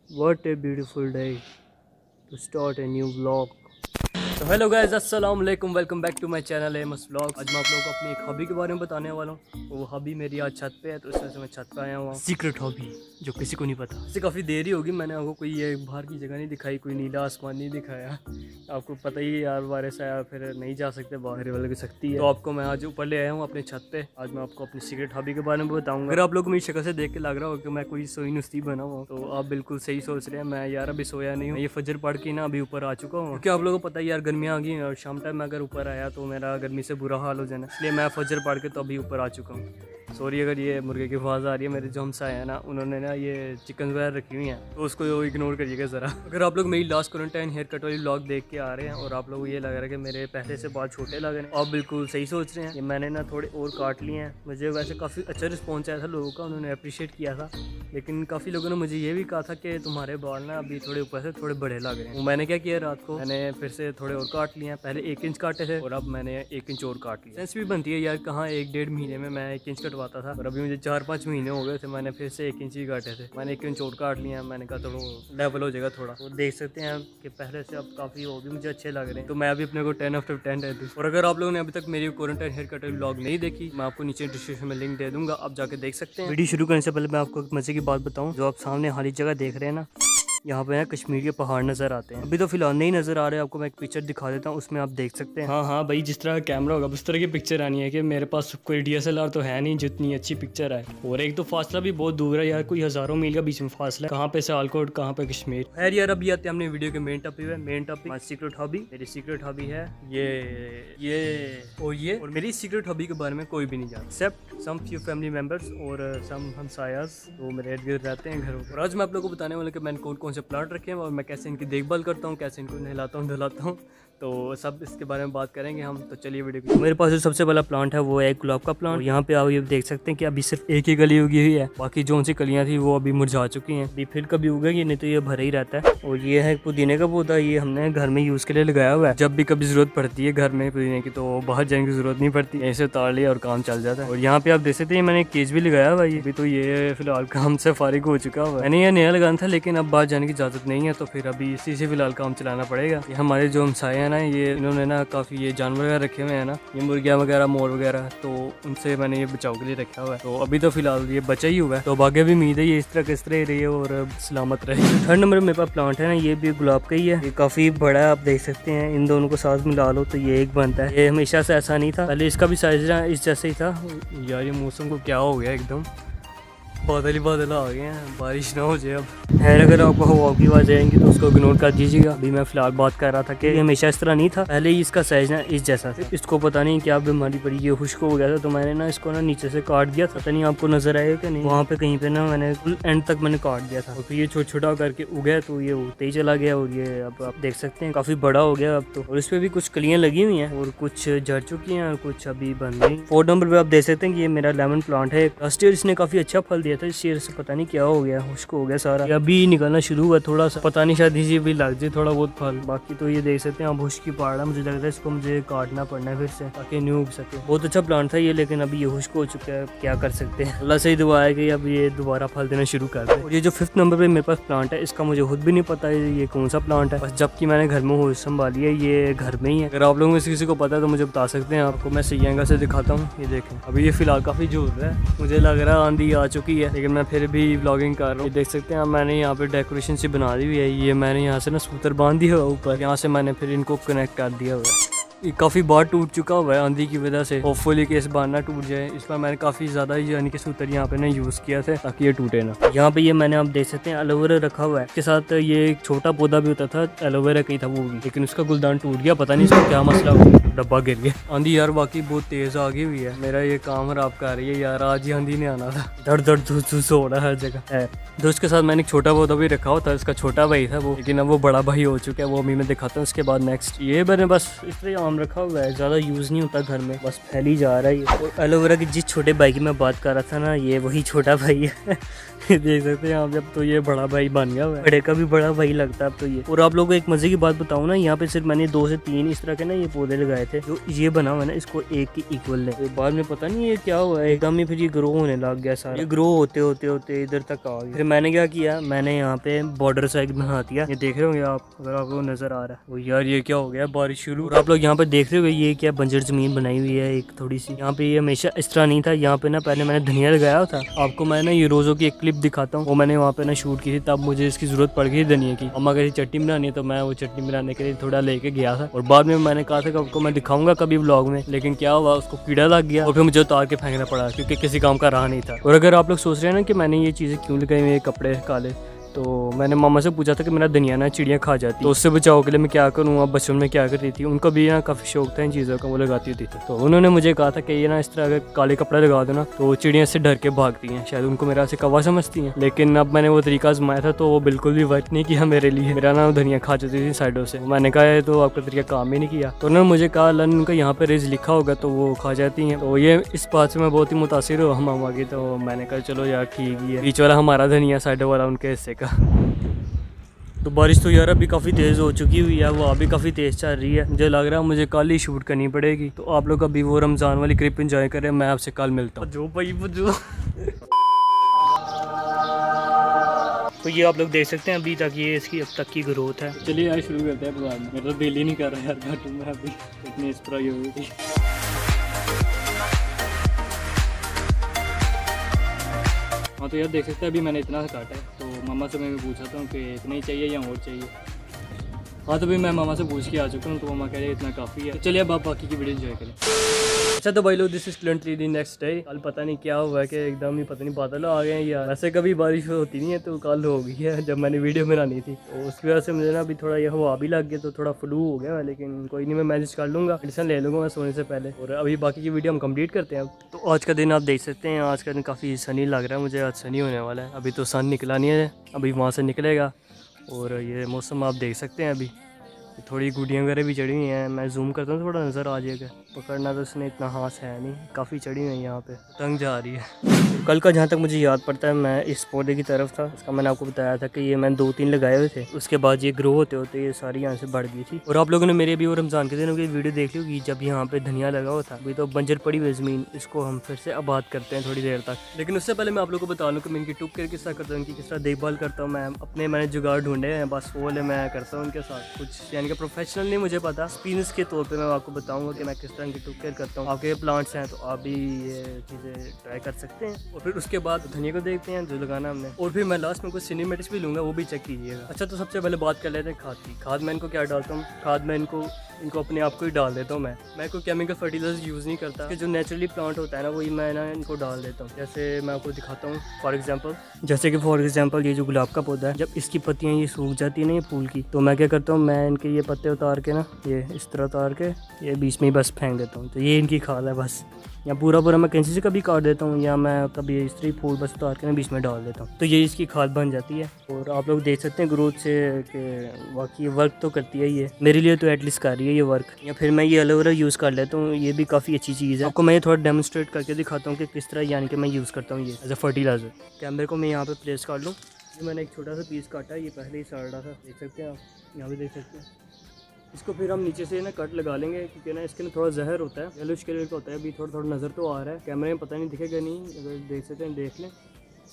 What a beautiful day to start a new vlog. तो hello guys, अस्सलाम वालेकुम, welcome back to my channel एमस vlog. आज मैं आप लोगों को अपनी एक हॉबी के बारे में बताने वाला हूँ। वो हॉबी मेरी आज छत पे है, तो इस वजह से मैं छत पे आया हुआ हूँ। सीक्रेट हॉबी जो किसी को नहीं पता। इससे काफ़ी देर ही होगी, मैंने आपको कोई ये बाहर की जगह नहीं दिखाई, कोई नीला आसमान नहीं दिखाया। आपको पता ही है यार, बारिश आया फिर नहीं जा सकते बाहर वाले की सख्ती है। तो आपको मैं आज ऊपर ले आया हूँ अपने छत पे। आज मैं आपको अपनी सीक्रेट हॉबी के बारे में बताऊँगा। अगर आप लोग मेरी शक्ल से देख के लग रहा हो कि मैं कोई सोई नुस्ती बना हुआ, तो आप बिल्कुल सही सोच रहे हैं। मैं यार अभी सोया नहीं हूँ, ये फजर पढ़ के ना अभी ऊपर आ चुका हूँ, क्योंकि आप लोगों को पता है यार गर्मियाँ आ गई हैं और शाम टाइम मैं अगर ऊपर आया तो मेरा गर्मी से बुरा हाल हो जाना, इसलिए मैं फजर पढ़ के तो अभी ऊपर आ चुका हूँ। सॉरी अगर ये मुर्गे की आवाज़ आ रही है, मेरे जो हमसाए है ना, उन्होंने ना ये चिकन वगैरह रखी हुई हैं, तो उसको इग्नोर करिएगा ज़रा। अगर आप लोग मेरी लास्ट क्वारंटाइन हेयर कट वाली व्लॉग देख के आ रहे हैं और आप लोग ये लग रहा है कि मेरे पहले से बाल छोटे लग रहे हैं, आप बिल्कुल सही सोच रहे हैं। ये मैंने ना थोड़े और काट लिए हैं। मुझे वैसे काफ़ी अच्छा रिस्पॉन्स आया था लोगों का, उन्होंने अप्रिशिएट किया था, लेकिन काफ़ी लोगों ने मुझे ये भी कहा था कि तुम्हारे बाल ना अभी थोड़े ऊपर से थोड़े बड़े लग रहे हैं। मैंने क्या किया, रात को मैंने फिर से थोड़े और काट लिए हैं। पहले 1 इंच काटे थे और अब मैंने 1 इंच और काट लिया। सेंस भी बनती है यार, कहाँ 1-1.5 महीने में मैं 1 इंच कटवाता था और अभी मुझे 4-5 महीने हो गए थे, मैंने फिर से 1 इंच ही काटे थे। मैंने 1 इंच और काट लिया। मैंने कहा थोड़ा लेवल हो जाएगा थोड़ा। तो देख सकते हैं कि पहले से अब काफ़ी वो भी मुझे अच्छे लग रहे हैं, तो मैं अभी अपने को 10/10 दे दूँ। और अगर आप लोगों ने अभी तक मेरी क्वारंटाइन हेयर कट व्लॉग नहीं देखी, मैं आपको नीचे डिस्क्रिप्शन में लिंक दे दूँगा, आप जाके देख सकते हैं। वीडियो शुरू करने से पहले मैं आपको एक मजे की बात बताऊँ। जो आप सामने हाली जगह देख रहे हैं ना, यहाँ पे कश्मीर के पहाड़ नज़र आते हैं। अभी तो फिलहाल नहीं नज़र आ रहे, आपको मैं एक पिक्चर दिखा देता हूँ, उसमें आप देख सकते हैं। हाँ भाई, जिस तरह का कैमरा होगा उस तरह की पिक्चर आनी है, कि मेरे पास कोई DSLR तो है नहीं जितनी अच्छी पिक्चर है। और एक तो फासला भी बहुत दूर है यार, कोई हज़ारों मील का बीच में फासला है। कहाँ पे सियालकोट, कहाँ पे कश्मीर। खैर यार, अभी आते हैं हमने वीडियो के मेन टॉपिक है। Main topic my secret hobby. मेरी सीक्रेट हॉबी है ये और मेरी सीक्रेट हॉबी के बारे में कोई भी नहीं जानता, except some few family members और सम हमसायास, वो मेरे इर्द गिर्द रहते हैं घरों। और आज मैं आप लोगों को बताने वाला कि मैंने कौन कौन से प्लांट रखे हैं और मैं कैसे इनकी देखभाल करता हूँ, कैसे इनको नहलाता हूँ धुलाता हूँ, तो सब इसके बारे में बात करेंगे हम। तो चलिए वीडियो। मेरे पास जो सबसे पहला प्लांट है वो है गुलाब का प्लांट। यहाँ पे आप ये देख सकते हैं कि अभी सिर्फ एक ही कली उगी हुई है, बाकी जो उनसी कलियाँ थी वो अभी मुरझा चुकी हैं। अभी फिर कभी उगेगी, नहीं तो ये भरा ही रहता है। और ये है पुदीने का पौधा, ये हमने घर में यूज़ के लिए लगाया हुआ है। जब भी कभी ज़रूरत पड़ती है घर में पुदीने की, तो बाहर जाने की ज़रूरत नहीं पड़ती, ऐसे उतार लिया और काम चल जाता है। और यहाँ पे आप देख सकते हैं मैंने एक केज भी लगाया हुआ है। अभी तो ये फिलहाल काम से फारिग हो चुका हुआ है। मैंने ये नया लगाना था, लेकिन अब बाहर जाने की इजाज़त नहीं है, तो फिर अभी इसी से फिलहाल काम चलाना पड़ेगा। हमारे जो हमसाए हैं ना, ये इन्होंने ना काफ़ी ये जानवर वगैरह रखे हुए हैं ना, ये मुर्गियाँ वगैरह, मोर वगैरह, तो उनसे मैंने ये बचाव के लिए रखा हुआ है। तो अभी तो फिलहाल ये बचा ही हुआ है, तो आगे भी उम्मीद है ये इस तरह ही रही है और सलामत रहे। 3rd नंबर मेरे पास प्लांट है ना, ये भी गुलाब का ही है। ये काफ़ी बड़ा है, आप देख सकते हैं। इन दोनों को साथ मिला लो तो ये एक बनता है। ये हमेशा से ऐसा नहीं था, पहले इसका भी साइज ना इस जैसे ही था। यार ये मौसम को क्या हो गया, एकदम बादल ही बादल आ गए हैं, बारिश ना हो जाए अब। खैर अगर आपको हवा की आवाज़ आएंगी तो उसको इग्नोर कर दीजिएगा। अभी मैं फिलहाल बात कर रहा था कि हमेशा इस तरह नहीं था, पहले ही इसका साइज ना इस जैसा था। इसको पता नहीं क्या बीमारी पड़ी, ये खुश्क हो गया था, तो मैंने ना इसको ना नीचे से काट दिया था। पता नहीं आपको नजर आएगा कि नहीं, वहाँ पे कहीं पे ना मैंने फुल एंड तक मैंने काट दिया था। और फिर ये छोटा छोटा करके उगा, तो ये उगते ही चला गया। और ये अब आप देख सकते हैं काफ़ी बड़ा हो गया अब तो। और इस पर भी कुछ कलियाँ लगी हुई हैं और कुछ झड़ चुकी हैं और कुछ अभी बन गई। 4th नंबर पर आप देख सकते हैं कि ये मेरा लेमन प्लांट है। लास्ट ईयर इसने काफ़ी अच्छा फल दिया था, इस ईयर से पता नहीं क्या हो गया, खुश्क हो गया सारा। अभी निकलना शुरू हुआ थोड़ा सा, पता नहीं शायद इसी भी लग जाए थोड़ा बहुत फल। बाकी तो ये देख सकते हैं आप खुश्क की पहाड़ है, मुझे लगता है इसको मुझे काटना पड़ना है फिर से, ताकि न्यू उग सके। बहुत अच्छा प्लांट था ये, लेकिन अभी ये खुश्क हो चुका है, क्या कर सकते हैं। अल्लाह से ही दुआ है कि अब ये दोबारा फल देना शुरू कर दे। और ये जो 5th नंबर पे मेरे पास प्लांट है, इसका मुझे खुद भी नहीं पता है ये कौन सा प्लांट है, बस जबकि मैंने घर में होश संभाली है, ये घर में ही है। अगर आप लोगों में से किसी को पता है तो मुझे बता सकते हैं। आपको मैं सही एंगल से दिखाता हूँ। ये देखें, अभी ये फिलहाल काफ़ी जोर है, मुझे लग रहा है आंधी आ चुकी है, लेकिन मैं फिर भी व्लॉगिंग कर रहा हूँ। देख सकते हैं मैंने यहाँ पे डेकोरेशन सी बना दी हुई है। ये मैंने यहाँ से ना सूतर बांध दिया हुआ ऊपर, यहाँ से मैंने फिर इनको कनेक्ट कर दिया हुआ है। ये काफ़ी बार टूट चुका हुआ है आंधी की वजह से, होपफुली कि इस बार ना टूट जाए। इस पर मैंने काफ़ी ज़्यादा यानी कि सूतर यहाँ पे ना यूज़ किया था ताकि ये टूटे ना। यहाँ पे ये मैंने आप देख सकते हैं एलोवेरा रखा हुआ है, इसके साथ ये एक छोटा पौधा भी होता था, एलोवेरा का ही था वो भी, लेकिन उसका गुलदान टूट गया, पता नहीं इसका क्या मसला हुआ, डब्बा गिर गया। आंधी यार बाकी बहुत तेज़ आ गई हुई है, मेरा ये काम खराब कर रही है यार। आज ही आंधी ने आना था, धड़ धड़ धुस हो रहा है हर जगह है। दोस्त के साथ मैंने एक छोटा पौधा भी रखा हुआ था, इसका छोटा भाई था वो, लेकिन अब वो बड़ा भाई हो चुका है, वो अभी मैं दिखाता हूँ उसके बाद नेक्स्ट। ये मैंने बस इस तरह आम रखा हुआ है, ज़्यादा यूज़ नहीं होता घर में, बस फैल ही जा रहा है ये। और एलोवेरा की जिस छोटे भाई की मैं बात कर रहा था ना, ये वही छोटा भाई है। देख सकते हैं आप, जब तो ये बड़ा भाई बन गया हुआ है, बड़े का भी बड़ा भाई लगता है अब तो ये। और आप लोगों को एक मजे की बात बताऊं ना, यहाँ पे सिर्फ मैंने 2 से 3 इस तरह के ना ये पौधे लगाए थे। जो ये बना हुआ है ना, इसको एक की इक्वल है। तो बाद में पता नहीं ये क्या हुआ है, एकदम ही फिर ये ग्रो होने लग गया सारा। ये ग्रो होते होते होते इधर तक आ गया। फिर मैंने क्या किया, मैंने यहाँ पे बॉर्डर साइड बना दिया। ये देख रहे होंगे आप, अगर आपको नजर आ रहा है। वो यार ये क्या हो गया, बारिश शुरू। और आप लोग यहाँ पे देख रहे हो ये क्या बंजर जमीन बनाई हुई है एक थोड़ी सी। यहाँ पे ये हमेशा इस तरह नहीं था। यहाँ पे ना पहले मैंने धनिया लगाया था। आपको मैं ना ये रोजों की एक क्लिप दिखाता हूँ, वो मैंने वहाँ पे ना शूट की थी, तब मुझे इसकी जरूरत पड़ गई धनिया की। अम्मा कह रही चटनी बनानी है, तो मैं वो चटनी बनाने के लिए थोड़ा लेके गया था। और बाद में मैंने कहा था कि आपको मैं दिखाऊंगा कभी व्लॉग में, लेकिन क्या हुआ, उसको कीड़ा लग गया और फिर मुझे उतार के फेंकना पड़ा, क्योंकि किसी काम का रहा नहीं था। और अगर आप लोग सोच रहे हैं ना कि मैंने ये चीज़ें क्यों लगाई हुई है कपड़े काले, तो मैंने मामा से पूछा था कि मेरा धनिया ना चिड़ियाँ खा जाती, तो उससे बचाव के लिए मैं क्या करूँ। अब बचपन में क्या करती थी, उनको भी ना काफ़ी शौक था इन चीज़ों का, वो लगाती होती थी। तो उन्होंने मुझे कहा था कि ये ना इस तरह अगर काले कपड़े लगा दो ना, तो चिड़ियाँ से डर के भागती हैं। शायद उनको मेरा से कौवा समझती हैं, लेकिन अब मैंने वो तरीका आजमाया था, तो वो बिल्कुल भी वर्क नहीं किया मेरे लिए। मेरा ना धनिया खा जाती थी साइडों से। मैंने कहा तो आपका तरीका काम ही नहीं किया। तो उन्होंने मुझे कहा लन उनका यहाँ पे रेज लिखा होगा तो वो खा जाती हैं। तो ये इस बात से मैं बहुत ही मुतासिर हुआ मामा की। तो मैंने कहा चलो यार ठीक ही है, बीच वाला हमारा धनिया, साइडों वाला उनके हिस्से का। तो बारिश तो यार अभी काफ़ी तेज़ हो चुकी हुई है, वो अभी काफ़ी तेज़ चल रही है। मुझे लग रहा है मुझे कल ही शूट करनी पड़ेगी। तो आप लोग अभी वो रमज़ान वाली क्लिप एंजॉय करें, मैं आपसे कल मिलता हूँ। जो भाई जो तो ये आप लोग देख सकते हैं अभी तक ये इसकी अब तक की ग्रोथ है। चलिए यार शुरू करते हैं प्रोग्राम। मेरा तो दिल ही नहीं कर रहा यार घाटू में अभी इतनी स्प्राई हो गई थी। हाँ तो यार देख सकते हैं अभी मैंने इतना काटा है। तो मामा से मैं पूछा था कि इतना ही चाहिए या और चाहिए। हाँ तो भाई मैं मामा से पूछ के आ चुका हूँ, तो मामा कह रहे हैं इतना काफ़ी है। तो चलिए अब आप बाकी की वीडियो एंजॉय करें। अच्छा तो भाई लोग this is currently the next day. कल पता नहीं क्या हुआ है कि एकदम ही पता नहीं बादल आ गए हैं यार। वैसे कभी बारिश होती नहीं है, तो कल हो गई है जब मैंने वीडियो बनानी थी। तो उसकी वजह से मुझे ना अभी थोड़ा ये हवा भी लग गया, तो थोड़ा फ्लू हो गया है। लेकिन कोई नहीं, मैं मैनेज कर लूँगा, मेडिसिन ले लूँगा मैं सोने से पहले। और अभी बाकी की वीडियो हम कंप्लीट करते हैं। अब तो आज का दिन आप देख सकते हैं, आज का दिन काफ़ी सनी लग रहा है मुझे। आज सनी होने वाला है। अभी तो सन निकला नहीं है, अभी वहाँ से निकलेगा। और ये मौसम आप देख सकते हैं, अभी थोड़ी गुड़ियाँ वगैरह भी चढ़ी हुई हैं। मैं जूम करता हूँ, थोड़ा नज़र आ जाएगा। पकड़ना तो उसने इतना हाथ है नहीं, काफ़ी चढ़ी हुई है यहाँ पे, तंग जा रही है। कल का जहाँ तक मुझे याद पड़ता है, मैं इस पौधे की तरफ था। इसका मैंने आपको बताया था कि ये मैंने 2-3 लगाए हुए थे। उसके बाद ये ग्रो होते होते ये सारी यहाँ से बढ़ गई थी। और आप लोगों ने मेरे भी वो रमज़ान के दिनों की वीडियो देख ली होगी, जब यहाँ पे धनिया लगा हुआ था। अभी तो बंजर पड़ी हुई ज़मीन, इसको हम फिर से आबाद करते हैं थोड़ी देर तक। लेकिन उससे पहले मैं आप लोगों को बता दूँ कि मैं इनकी टूक केयर किस तरह करता हूँ, इनकी किस तरह देखभाल करता हूँ। मैं अपने मैंने जुगाड़ ढूंढे हैं, बस वो ले मैं करता हूँ उनके साथ। कुछ यानी कि प्रोफेशनल नहीं मुझे पता, एक्सपीरियंस के तौर पे मैं आपको बताऊंगा कि मैं किस तरह की टूक केयर करता हूँ। आपके प्लांट्स हैं तो आप भी ये चीज़ें ट्राई कर सकते हैं। और फिर उसके बाद धनिया को देखते हैं जो लगाना हमने। और फिर मैं लास्ट में कुछ सिनेमेटिक्स भी लूँगा, वो भी चेक कीजिएगा। अच्छा तो सबसे पहले बात कर लेते हैं खाद की। खाद मैं इनको क्या डालता हूँ, खाद मैं इनको अपने आप को ही डाल देता हूँ। मैं कोई केमिकल फर्टिलाइजर यूज़ नहीं करता, कि जो नेचुरली प्लांट होता है ना, वही मैं ना इनको डाल देता हूँ। जैसे मैं आपको दिखाता हूँ फॉर एग्जांपल ये जो गुलाब का पौधा है, जब इसकी पत्तियाँ ये सूख जाती है ना ये फूल की, तो मैं क्या करता हूँ, मैं इनके ये पत्ते उतार के ना ये इस तरह उतार के ये बीच में ही बस फेंक देता हूँ। तो ये इनकी खाद है बस। या पूरा मैं कैंची से कभी काट देता हूँ, या मैं कभी इस तरह फूल बस उतार के ना बीच में डाल देता हूँ, तो ये इसकी खाद बन जाती है। और आप लोग देख सकते हैं ग्रोथ से कि वाकई वर्क तो करती है ये मेरे लिए, तो एटलीस्ट कर रही है ये वर्क। या फिर मैं ये एलोवेरा यूज़ कर लेता हूँ, ये भी काफ़ी अच्छी चीज़ है। आपको मैं ये थोड़ा डेमोस्ट्रेट करके दिखाता हूँ कि किस तरह यानी कि मैं यूज़ करता हूँ ये एज अ फर्टिलाइजर। कैमरे को मैं यहाँ पर प्लेस कर लूँ। ये मैंने एक छोटा सा पीस काटा है, ये पहले ही सड़ रहा था, देख सकते हैं आप, यहाँ भी देख सकते हैं। इसको फिर हम नीचे से ना कट लगा लेंगे, क्योंकि ना इसके ना थोड़ा जहर होता है, येलोइश कलर का होता है। अभी थोड़ा नज़र तो आ रहा है, कैमरे में पता नहीं दिखेगा नहीं, अगर देख सकते हैं देख लें।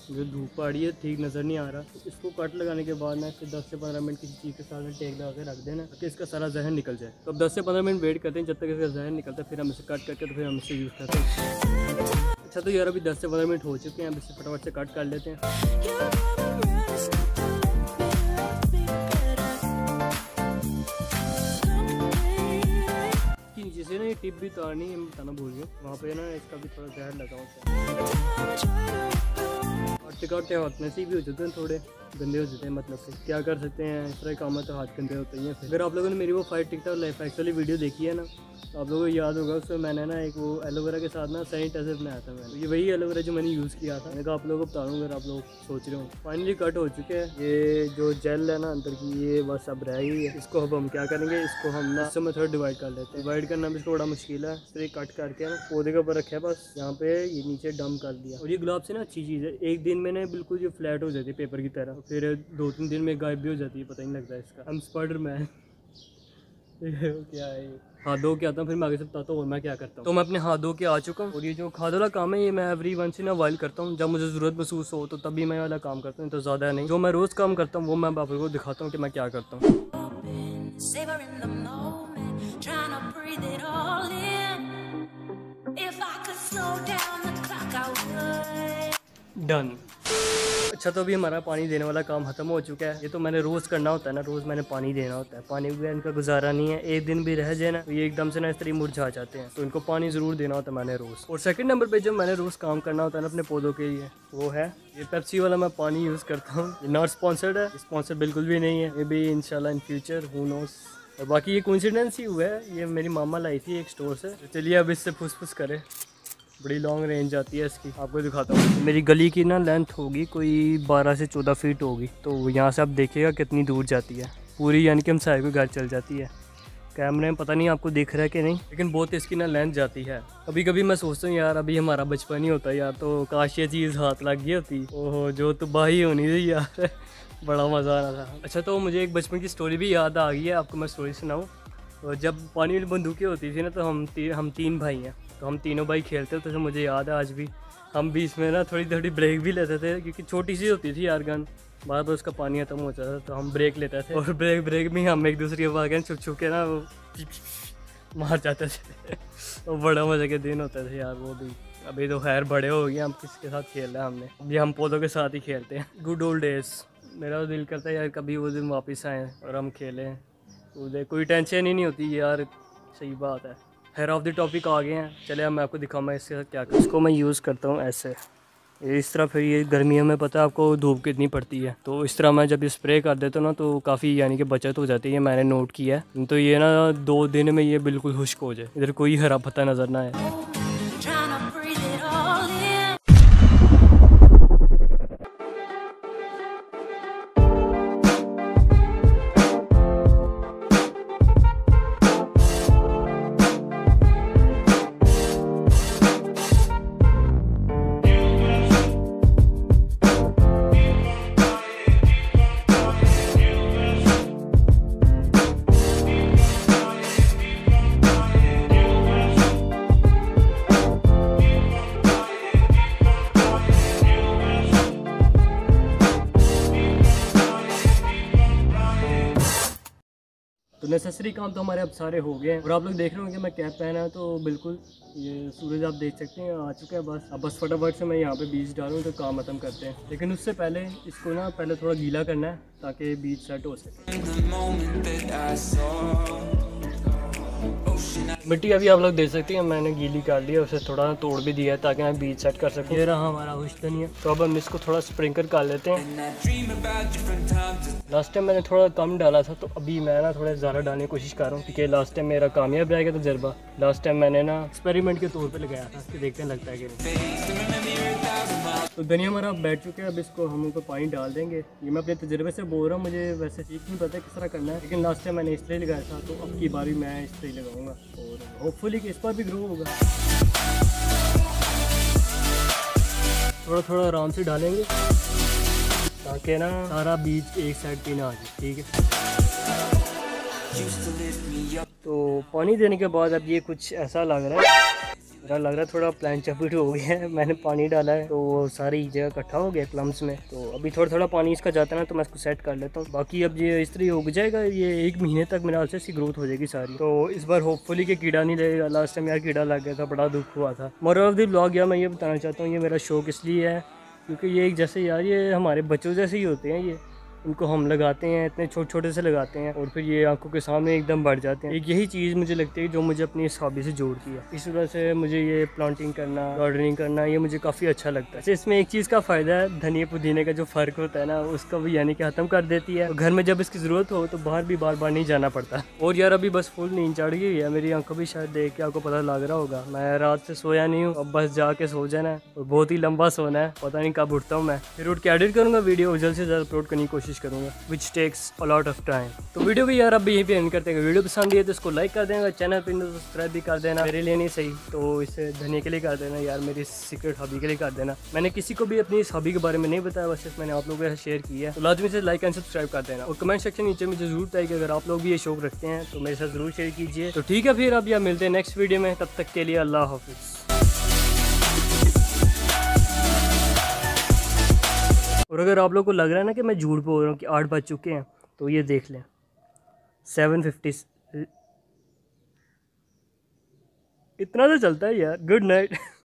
जो धूप आ रही है ठीक नज़र नहीं आ रहा। तो इसको कट लगाने के बाद ना फिर 10 से 15 मिनट किसी चीज़ के साथ में टेक लगा के रख देना, ताकि इसका सारा जहर निकल जाए। तो अब 10 से 15 मिनट वेट करते हैं जब तक इसका जहर निकलता है, फिर हम इसे कट करके तो फिर हम इसे यूज़ करते हैं। अच्छा तो यार अभी 10 से 15 मिनट हो चुके हैं, अब इसे फटाफट से कट कर लेते हैं। नीचे से ना ये टिप भी उतारनी है, मैं बताना भूल गया। वहाँ पे ना इसका भी थोड़ा जहर लगा होता है। काटते काटते हाथ में से भी हो जाते हैं थोड़े। गंदे हो जाते हैं, मतलब कि क्या कर सकते हैं, इस तरह काम है तो हाथ गंदे होते ही हैं। अगर आप लोगों ने मेरी वो 5 टिकटॉक लाइफ एक्चुअली वीडियो देखी है ना, तो आप लोगों को याद होगा उसमें मैंने ना एक वो एलोवेरा के साथ ना सैनिटाइजर बनाया था मैंने। ये वही एलोवेरा जो मैंने यूज़ किया था। मैंने कहा आप लोगों को बता दूँ अगर आप लोग सोच रहे हो। फाइनली कट हो चुके हैं। ये जो जेल है ना अंदर की, ये बस अब रह गई है। इसको अब हम क्या करेंगे, इसको हम ना इससे थोड़ा डिवाइड कर लेते हैं। डिवाइड करना भी इसको बड़ा मुश्किल है। तो ये कट करके ना पौधे के ऊपर रखे, बस यहाँ पे ये नीचे डंप कर दिया। और ये गुलाब से ना अच्छी चीज़ है, एक दिन में ना बिल्कुल ये फ्लैट हो जाती है पेपर की तरह, फिर 2-3 दिन में गायब भी हो जाती है, पता नहीं लगता है इसका। हम स्पाइडरमैन क्या है, हाथ धो के आता हूँ, फिर मैं आगे से बताता हूँ और मैं क्या करता हूँ। तो मैं अपने हाथ धो के आ चुका हूँ। और ये जो खाद वाला काम है ये मैं every once in a while करता हूँ, जब मुझे ज़रूरत महसूस हो तो तभी मैं वाला काम करता हूँ, तो ज़्यादा नहीं। जो मैं रोज़ काम करता हूँ वो मैं आप को दिखाता हूँ कि मैं क्या करता हूँ। डन। अच्छा, तो अभी हमारा पानी देने वाला काम खत्म हो चुका है। ये तो मैंने रोज़ करना होता है ना, रोज़ मैंने पानी देना होता है। पानी बगैर इनका गुजारा नहीं है। एक दिन भी रह जाए ना तो ये एकदम से ना इस तरह मुरझा जाते हैं, तो इनको पानी ज़रूर देना होता है मैंने रोज़। और सेकंड नंबर पे जब मैंने रोज़ काम करना होता है ना अपने पौधों के लिए, वो है ये पेप्सी वाला मैं पानी यूज़ करता हूँ। ये नॉट स्पॉन्सर्ड है, स्पॉन्सर बिल्कुल भी नहीं है। ये भी इंशाल्लाह इन फ्यूचर हू नोस। और बाकी ये कोइंसिडेंस ही हुआ है, ये मेरी मामा लाई थी एक स्टोर से। तो चलिए अब इससे फुस करे। बड़ी लॉन्ग रेंज आती है इसकी, आपको दिखाता हूँ। मेरी गली की ना लेंथ होगी कोई 12 से 14 फीट होगी। तो यहाँ से आप देखिएगा कितनी दूर जाती है पूरी, यानी कि हम सारे को घर चल जाती है। कैमरे में पता नहीं आपको दिख रहा है कि नहीं, लेकिन बहुत इसकी ना लेंथ जाती है। कभी कभी मैं सोचता हूँ यार अभी हमारा बचपन ही होता यार, तो काश ये चीज़ हाथ लग गई होती। ओहो, जो तबाही होनी थी यार बड़ा मज़ा आ रहा था। अच्छा, तो मुझे एक बचपन की स्टोरी भी याद आ गई है, आपको मैं स्टोरी सुनाऊँ। और जब पानी वाली बंदूकें होती थी ना, तो हम 3 भाई हैं, तो हम तीनों भाई खेलते थे। तो मुझे याद है आज भी, हम बीच में ना थोड़ी थोड़ी ब्रेक भी लेते थे, क्योंकि छोटी सी होती थी यार गन, बार बार उसका पानी खत्म हो जाता था, तो हम ब्रेक लेते थे। और ब्रेक में हम एक दूसरे के बागन छुप के ना वो मार जाते थे तो बड़ा मज़े के दिन होते थे यार वो भी। अभी तो खैर बड़े हो गए, हम किसके साथ खेल रहे हैं हमने, अभी हम पौधों के साथ ही खेलते हैं। Good old days. मेरा तो दिल करता है यार कभी वो दिन वापस आए और हम खेलें, कोई टेंशन ही नहीं होती यार। सही बात है। हेयर ऑफ द टॉपिक आ गए हैं, चले अब मैं आपको दिखाऊँ इसके साथ क्या कर। इसको मैं यूज़ करता हूँ ऐसे, इस तरह। फिर ये गर्मियों में पता है आपको धूप कितनी पड़ती है, तो इस तरह मैं जब ये स्प्रे कर देता हूँ ना तो काफ़ी यानी कि बचत हो जाती है, मैंने नोट किया है। तो ये ना 2 दिन में ये बिल्कुल खुश्क हो जाए, इधर कोई हरा पत्ता नज़र ना आए। तो नेसेसरी काम तो हमारे अब सारे हो गए हैं। और आप लोग देख रहे होंगे मैं कैप पहना है, तो बिल्कुल ये सूरज आप देख सकते हैं आ चुका है। बस फटाफट से मैं यहाँ पे बीज डालूँ तो काम खत्म करते हैं। लेकिन उससे पहले इसको ना पहले थोड़ा गीला करना है ताकि बीज सेट हो सके। मिट्टी अभी आप लोग देख सकते हैं मैंने गीली कर ली है, उसे थोड़ा तोड़ भी दिया है ताकि मैं बीज सेट कर सकूँ। ये रहा हमारा हुस्न। तो अब हम इसको थोड़ा स्प्रिंकल कर लेते हैं। लास्ट टाइम मैंने थोड़ा कम डाला था, तो अभी मैं ना थोड़ा ज़्यादा डालने की कोशिश कर रहा हूँ, क्योंकि लास्ट टाइम मेरा कामयाब रहेगा तजर्बा। लास्ट टाइम मैंने ना एक्सपेरिमेंट के तौर पे लगाया था कि देखते हैं लगता है कि नहीं। तो धनिया हमारा बैठ चुके हैं, अब इसको हम ऊपर पानी डाल देंगे। ये मैं अपने तजर्बे से बोल रहा हूँ, मुझे वैसे ठीक नहीं पता किस तरह करना है, लेकिन लास्ट टाइम मैंने इस तरह लगाया था, तो अब की बार भी मैं इस तरह लगाऊंगा और होपफुली कि इस पर भी ग्रो होगा। थोड़ा थोड़ा आराम से डालेंगे ताकि ना सारा बीज एक साइड पे ना आ जाए, ठीक है। तो पानी देने के बाद अब ये कुछ ऐसा लग रहा है, मेरा लग रहा है थोड़ा प्लांट चपीट हो गया है। मैंने पानी डाला है तो वो सारी जगह इकट्ठा हो गया प्लम्स में, तो अभी थोड़ा थोड़ा पानी इसका जाता है ना, तो मैं इसको सेट कर लेता हूँ। बाकी अब ये इस तरह उग जाएगा, ये 1 महीने तक मेरे हाल से इसकी ग्रोथ हो जाएगी सारी। तो इस बार होपफुली कि कीड़ा नहीं लगेगा। लास्ट टाइम यार कीड़ा लग गया था, बड़ा दुख हुआ था। मोरल ऑफ द व्लॉग यार मैं ये बताना चाहता हूँ, ये मेरा शौक इसलिए है क्योंकि ये एक जैसे यार ये हमारे बच्चों जैसे ही होते हैं। ये उनको हम लगाते हैं, इतने छोटे छोटे से लगाते हैं और फिर ये आंखों के सामने एकदम बढ़ जाते हैं। एक यही चीज़ मुझे लगती है जो मुझे अपनी इस हॉबी से जोड़ती है। इस वजह से मुझे ये प्लांटिंग करना, गार्डनिंग करना ये मुझे काफ़ी अच्छा लगता है। इसमें एक चीज़ का फ़ायदा है, धनिया पुदीने का जो फ़र्क होता है ना उसका भी यानी कि ख़त्म कर देती है। घर में जब इसकी ज़रूरत हो तो बाहर भी बार बार नहीं जाना पड़ता। और यार अभी बस फुल नींद चढ़ गई है, मेरी आंखों भी शायद देख के आपको पता लग रहा होगा। मैं रात से सोया नहीं हूँ, अब बस जाके सो जाना है और बहुत ही लंबा सोना है, पता नहीं कब उठता हूँ मैं। फिर उठ के एडिट करूँगा वीडियो और जल्द से जल्द अपलोड करने की कोशिश करूँगा, which takes a lot of time. तो वीडियो भी यार अब यहीं पे एंड करते हैं। वीडियो पसंद है तो इसको लाइक कर देना, चैनल पर सब्सक्राइब भी कर देना, मेरे लिए नहीं सही तो इसे धनिया के लिए कर देना यार, मेरी सीक्रेट हॉबी के लिए कर देना। मैंने किसी को भी अपनी इस हॉबी के बारे में नहीं बताया, बस मैंने आप लोगों के साथ शेयर किया है। तो लाजमी से लाइक एंड सब्सक्राइब कर देना और कमेंट सेक्शन नीचे मुझे जरूर बताइए कि अगर आप लोग भी ये शौक रखते हैं तो मेरे साथ जरूर शेयर कीजिए। तो ठीक है फिर अब या मिलते हैं नेक्स्ट वीडियो में, तब तक के लिए अल्लाह हाफिज़। और अगर आप लोग को लग रहा है ना कि मैं झूठ बोल रहा हूँ कि 8 बज चुके हैं तो ये देख लें 7:50 इतना तो चलता है यार। Good night.